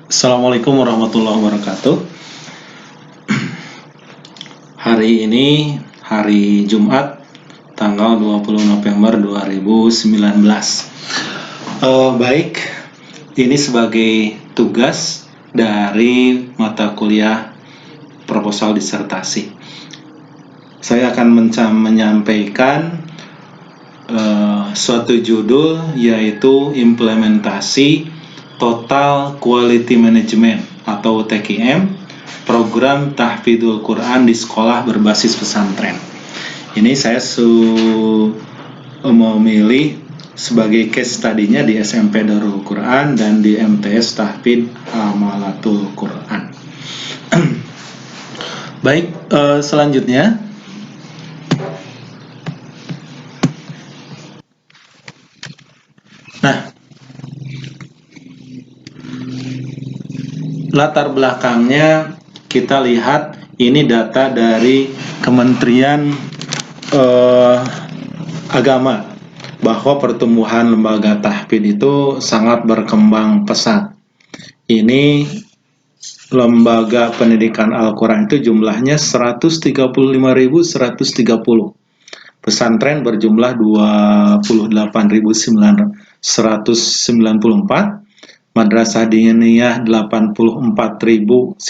Assalamualaikum warahmatullahi wabarakatuh. Hari ini hari Jumat tanggal 20 November 2019. Baik, ini sebagai tugas dari mata kuliah proposal disertasi. Saya akan menyampaikan suatu judul, yaitu implementasi Total Quality Management atau TQM, program tahfidzul Quran di sekolah berbasis pesantren. Ini saya memilih sebagai case study-nya di SMP Darul Quran dan di MTS Tahfidz Amalatul Quran. Baik, selanjutnya latar belakangnya kita lihat ini data dari Kementerian Agama bahwa pertumbuhan lembaga tahfidz itu sangat berkembang pesat. Ini lembaga pendidikan Al-Quran itu jumlahnya 135.130. Pesantren berjumlah 28.994. Madrasah diniyah 84.966,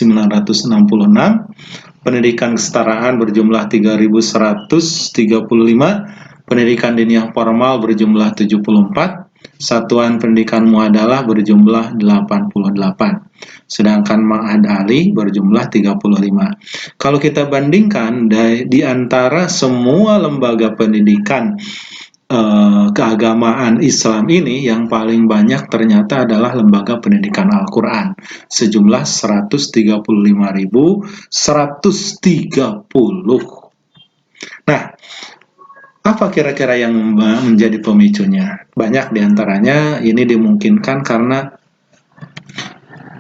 pendidikan kesetaraan berjumlah 3.135, pendidikan diniyah formal berjumlah 74, satuan pendidikan muadalah berjumlah 88, sedangkan ma'had ali berjumlah 35. Kalau kita bandingkan di antara semua lembaga pendidikan keagamaan Islam ini, yang paling banyak ternyata adalah lembaga pendidikan Al-Quran sejumlah 135.130. Nah, apa kira-kira yang menjadi pemicunya? Banyak diantaranya ini dimungkinkan karena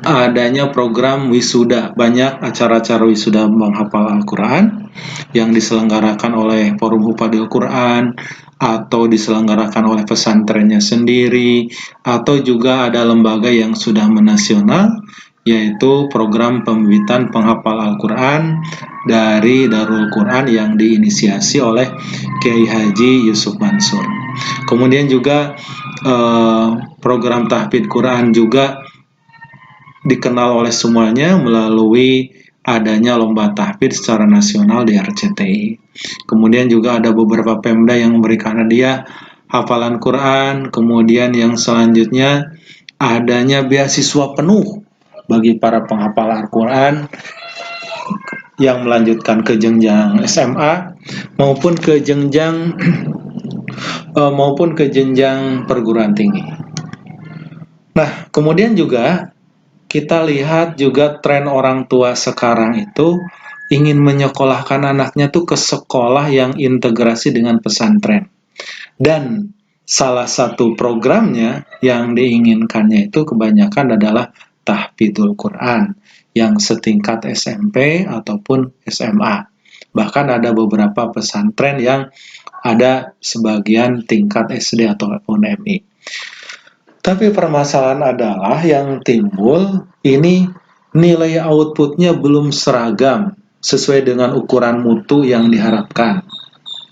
adanya program wisuda. Banyak acara-acara wisuda menghafal Al-Quran yang diselenggarakan oleh Forum Hufadzil Quran, atau diselenggarakan oleh pesantrennya sendiri, atau juga ada lembaga yang sudah menasional, yaitu program pembibitan penghafal Al-Quran dari Darul Quran yang diinisiasi oleh Kiai Haji Yusuf Mansur. Kemudian juga program tahfidz Quran juga dikenal oleh semuanya melalui adanya lomba tahfidz secara nasional di RCTI. Kemudian juga ada beberapa Pemda yang memberikan hadiah hafalan Quran. Kemudian yang selanjutnya adanya beasiswa penuh bagi para penghafal Al-Quran yang melanjutkan ke jenjang SMA maupun ke jenjang perguruan tinggi. Nah, kemudian juga kita lihat juga tren orang tua sekarang itu ingin menyekolahkan anaknya tuh ke sekolah yang integrasi dengan pesantren. Dan salah satu programnya yang diinginkannya itu kebanyakan adalah tahfidzul Quran yang setingkat SMP ataupun SMA. Bahkan ada beberapa pesantren yang ada sebagian tingkat SD ataupun MI. Tapi permasalahan adalah yang timbul ini nilai outputnya belum seragam sesuai dengan ukuran mutu yang diharapkan.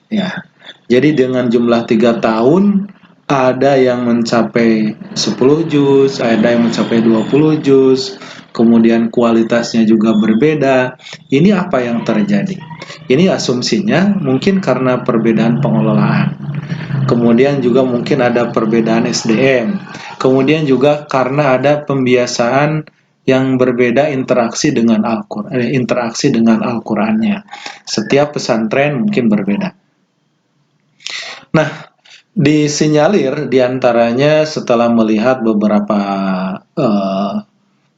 Ya, jadi dengan jumlah 3 tahun ada yang mencapai 10 juz, ada yang mencapai 20 juz, kemudian kualitasnya juga berbeda. Ini apa yang terjadi? Ini asumsinya mungkin karena perbedaan pengelolaan. Kemudian juga mungkin ada perbedaan SDM. Kemudian juga karena ada pembiasaan yang berbeda interaksi dengan Al-Qur'annya. Setiap pesantren mungkin berbeda. Nah, disinyalir diantaranya setelah melihat beberapa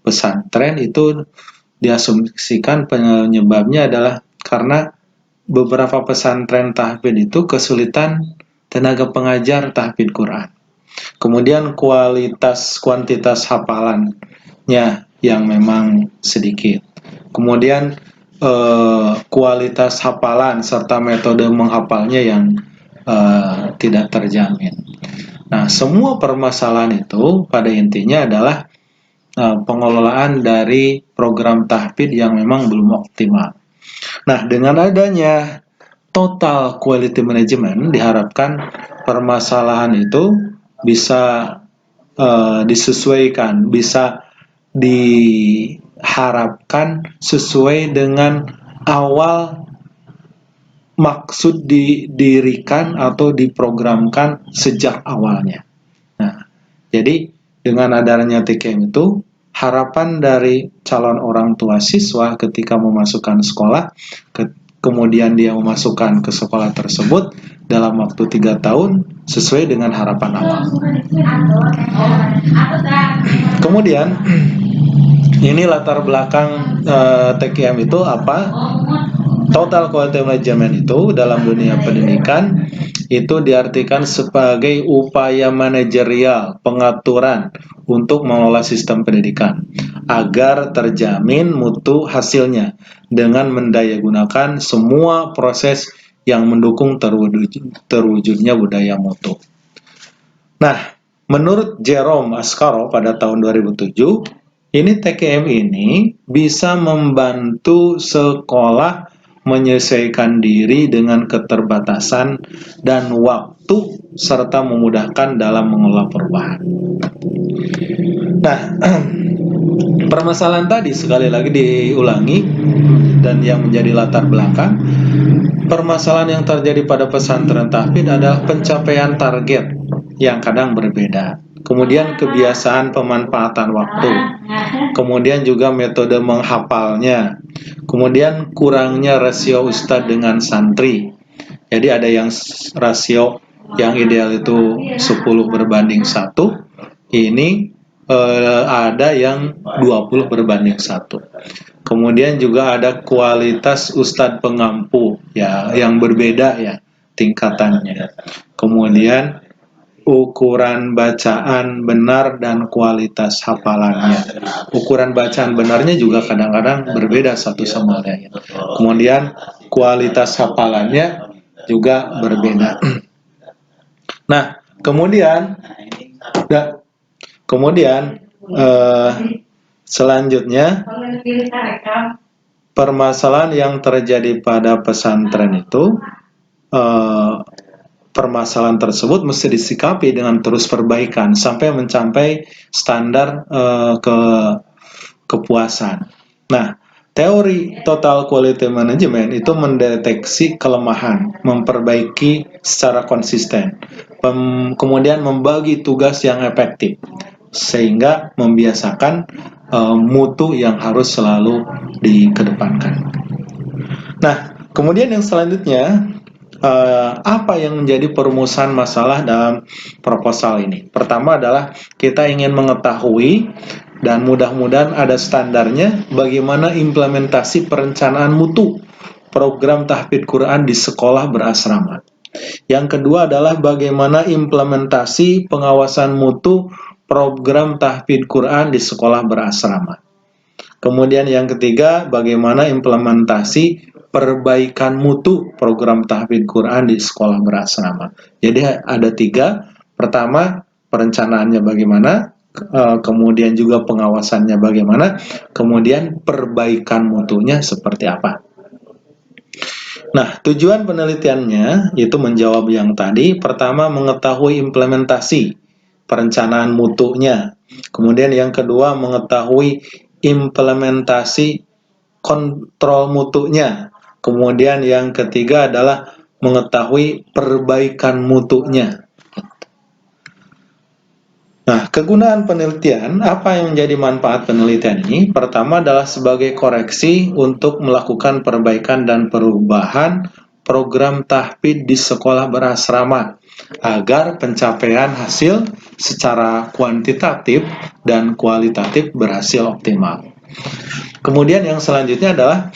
pesantren itu diasumsikan penyebabnya adalah karena beberapa pesantren tahfidz itu kesulitan tenaga pengajar tahfidz Quran. Kemudian kuantitas hafalannya yang memang sedikit. Kemudian kualitas hafalan serta metode menghafalnya yang tidak terjamin. Nah, semua permasalahan itu pada intinya adalah pengelolaan dari program tahfidz yang memang belum optimal. Nah, dengan adanya total quality management diharapkan permasalahan itu bisa disesuaikan, bisa diharapkan sesuai dengan awal maksud didirikan atau diprogramkan sejak awalnya. Nah, jadi dengan adanya TKM itu, harapan dari calon orang tua siswa ketika memasukkan sekolah, kemudian dia memasukkan ke sekolah tersebut dalam waktu 3 tahun sesuai dengan harapan awal. Kemudian, ini latar belakang TKM itu apa? Total Quality Management itu dalam dunia pendidikan itu diartikan sebagai upaya manajerial pengaturan untuk mengelola sistem pendidikan agar terjamin mutu hasilnya dengan mendayagunakan semua proses yang mendukung terwujudnya budaya mutu. Nah, menurut Jerome Ascaro pada tahun 2007, ini TKM ini bisa membantu sekolah menyesuaikan diri dengan keterbatasan dan waktu serta memudahkan dalam mengelola perubahan. Nah, permasalahan tadi sekali lagi diulangi dan yang menjadi latar belakang permasalahan yang terjadi pada pesantren tahfidz adalah pencapaian target yang kadang berbeda. Kemudian kebiasaan pemanfaatan waktu, kemudian juga metode menghafalnya, kemudian kurangnya rasio ustadz dengan santri. Jadi ada yang rasio yang ideal itu 10:1, ini ada yang 20:1. Kemudian juga ada kualitas ustadz pengampu ya yang berbeda ya tingkatannya. Kemudian ukuran bacaan benar dan kualitas hafalannya. Ukuran bacaan benarnya juga kadang-kadang berbeda satu sama lain. Kemudian kualitas hafalannya juga berbeda. Nah, kemudian selanjutnya permasalahan yang terjadi pada pesantren itu permasalahan tersebut mesti disikapi dengan terus perbaikan sampai mencapai standar kepuasan. Nah, teori total quality management itu mendeteksi kelemahan, memperbaiki secara konsisten, kemudian membagi tugas yang efektif, sehingga membiasakan mutu yang harus selalu dikedepankan. Nah, kemudian yang selanjutnya, apa yang menjadi perumusan masalah dalam proposal ini? Pertama adalah kita ingin mengetahui dan mudah-mudahan ada standarnya bagaimana implementasi perencanaan mutu program tahfidz Quran di sekolah berasrama. Yang kedua adalah bagaimana implementasi pengawasan mutu program tahfidz Quran di sekolah berasrama. Kemudian yang ketiga, bagaimana implementasi perbaikan mutu program tahfidz Quran di sekolah berasrama. Jadi ada 3. Pertama, perencanaannya bagaimana, kemudian juga pengawasannya bagaimana, kemudian perbaikan mutunya seperti apa. Nah, tujuan penelitiannya itu menjawab yang tadi. Pertama, mengetahui implementasi perencanaan mutunya. Kemudian yang kedua, mengetahui implementasi kontrol mutunya. Kemudian yang ketiga adalah mengetahui perbaikan mutunya. Nah, kegunaan penelitian, apa yang menjadi manfaat penelitian ini? Pertama adalah sebagai koreksi untuk melakukan perbaikan dan perubahan program tahfidz di sekolah berasrama agar pencapaian hasil secara kuantitatif dan kualitatif berhasil optimal. Kemudian yang selanjutnya adalah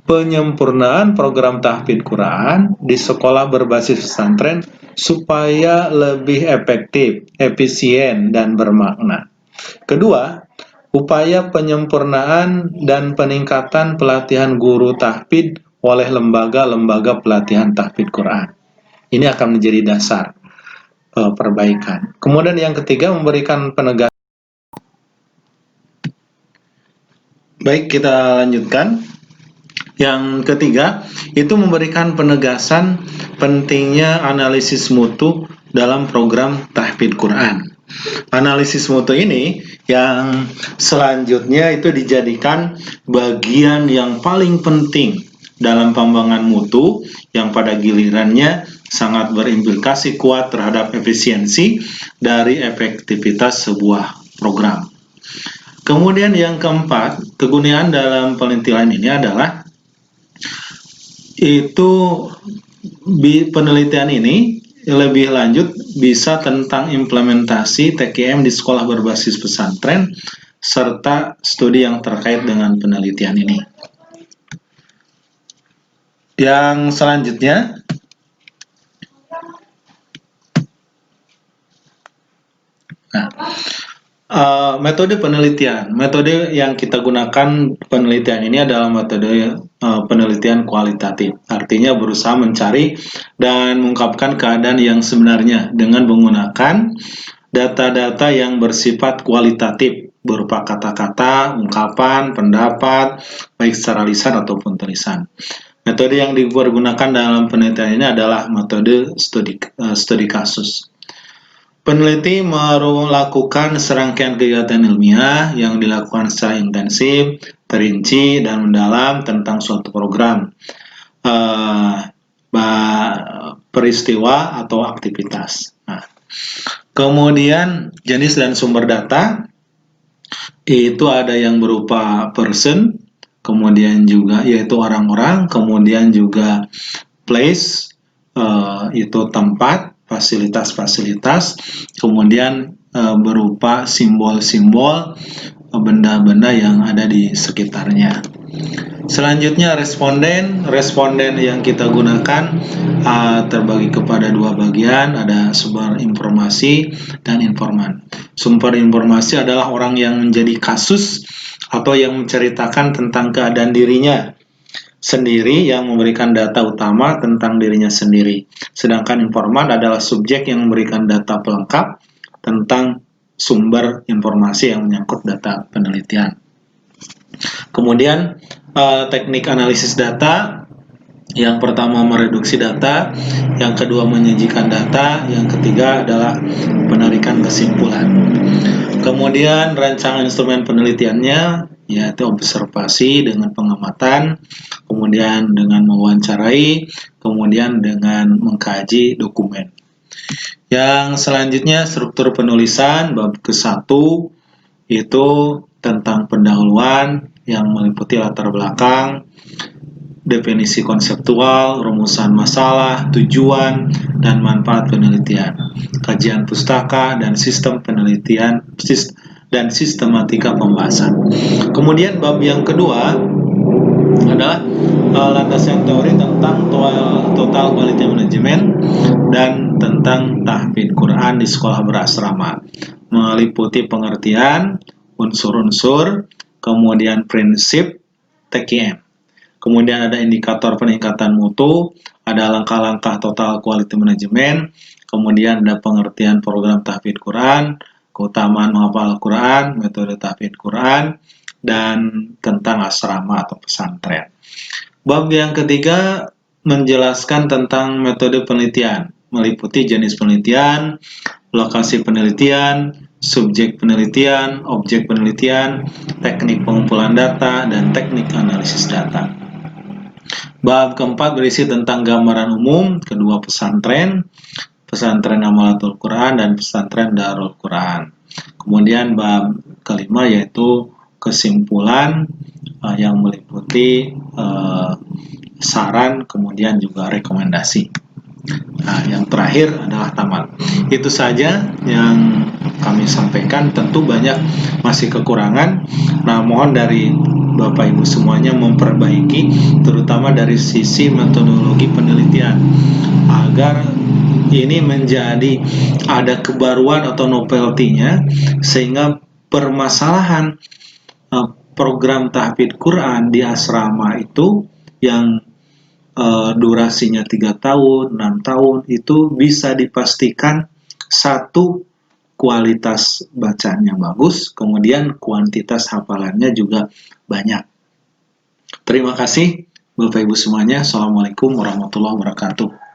penyempurnaan program tahfidz Quran di sekolah berbasis pesantren supaya lebih efektif, efisien, dan bermakna. Kedua, upaya penyempurnaan dan peningkatan pelatihan guru tahfidz oleh lembaga-lembaga pelatihan tahfidz Quran. Ini akan menjadi dasar perbaikan. Kemudian yang ketiga, memberikan penegasan Baik, kita lanjutkan. Yang ketiga, itu memberikan penegasan pentingnya analisis mutu dalam program tahfidz Quran. Analisis mutu ini yang selanjutnya itu dijadikan bagian yang paling penting dalam pengembangan mutu yang pada gilirannya sangat berimplikasi kuat terhadap efisiensi dari efektivitas sebuah program. Kemudian yang keempat, kegunaan dalam penelitian ini adalah itu penelitian ini lebih lanjut bisa tentang implementasi TQM di sekolah berbasis pesantren serta studi yang terkait dengan penelitian ini. Yang selanjutnya, metode penelitian. Metode yang kita gunakan penelitian ini adalah metode penelitian kualitatif. Artinya berusaha mencari dan mengungkapkan keadaan yang sebenarnya dengan menggunakan data-data yang bersifat kualitatif berupa kata-kata, ungkapan, pendapat, baik secara lisan ataupun tulisan. Metode yang dipergunakan dalam penelitian ini adalah metode studi kasus. Peneliti melakukan serangkaian kegiatan ilmiah yang dilakukan secara intensif, terinci, dan mendalam tentang suatu program, peristiwa atau aktivitas. Nah, kemudian jenis dan sumber data itu ada yang berupa person, kemudian juga yaitu orang-orang, kemudian juga place, itu tempat, fasilitas-fasilitas, kemudian berupa simbol-simbol benda-benda yang ada di sekitarnya. Selanjutnya responden yang kita gunakan terbagi kepada dua bagian, ada sumber informasi dan informan. Sumber informasi adalah orang yang menjadi kasus atau yang menceritakan tentang keadaan dirinya sendiri yang memberikan data utama tentang dirinya sendiri. Sedangkan informan adalah subjek yang memberikan data pelengkap tentang sumber informasi yang menyangkut data penelitian. Kemudian teknik analisis data, yang pertama mereduksi data, yang kedua menyajikan data, yang ketiga adalah penarikan kesimpulan. Kemudian rancangan instrumen penelitiannya yaitu observasi dengan pengamatan, kemudian dengan mewawancarai, kemudian dengan mengkaji dokumen. Yang selanjutnya struktur penulisan bab ke-1 itu tentang pendahuluan yang meliputi latar belakang, definisi konseptual, rumusan masalah, tujuan, dan manfaat penelitian, kajian pustaka, dan sistem penelitian dan sistematika pembahasan. Kemudian bab yang kedua adalah landasan teori tentang total quality management dan tentang tahfidz Quran di sekolah berasrama, meliputi pengertian, unsur-unsur, kemudian prinsip TQM. Kemudian ada indikator peningkatan mutu, ada langkah-langkah total quality management, kemudian ada pengertian program tahfidz Quran, keutamaan menghafal Quran, metode tahfidz Quran, dan tentang asrama atau pesantren. Bab yang ketiga menjelaskan tentang metode penelitian, meliputi jenis penelitian, lokasi penelitian, subjek penelitian, objek penelitian, teknik pengumpulan data, dan teknik analisis data. Bab keempat berisi tentang gambaran umum kedua pesantren, pesantren Amalatul Quran dan pesantren Darul Quran. Kemudian bab kelima yaitu kesimpulan yang meliputi saran, kemudian juga rekomendasi. Nah, yang terakhir adalah tamat. Itu saja yang kami sampaikan. Tentu banyak masih kekurangan. Nah, mohon dari Bapak Ibu semuanya memperbaiki, terutama dari sisi metodologi penelitian, agar ini menjadi ada kebaruan atau novelty-nya, sehingga permasalahan program tahfidz Quran di asrama itu yang durasinya 3 tahun, 6 tahun, itu bisa dipastikan satu, kualitas bacanya bagus, kemudian kuantitas hafalannya juga banyak. Terima kasih Bapak Ibu semuanya. Assalamualaikum warahmatullahi wabarakatuh.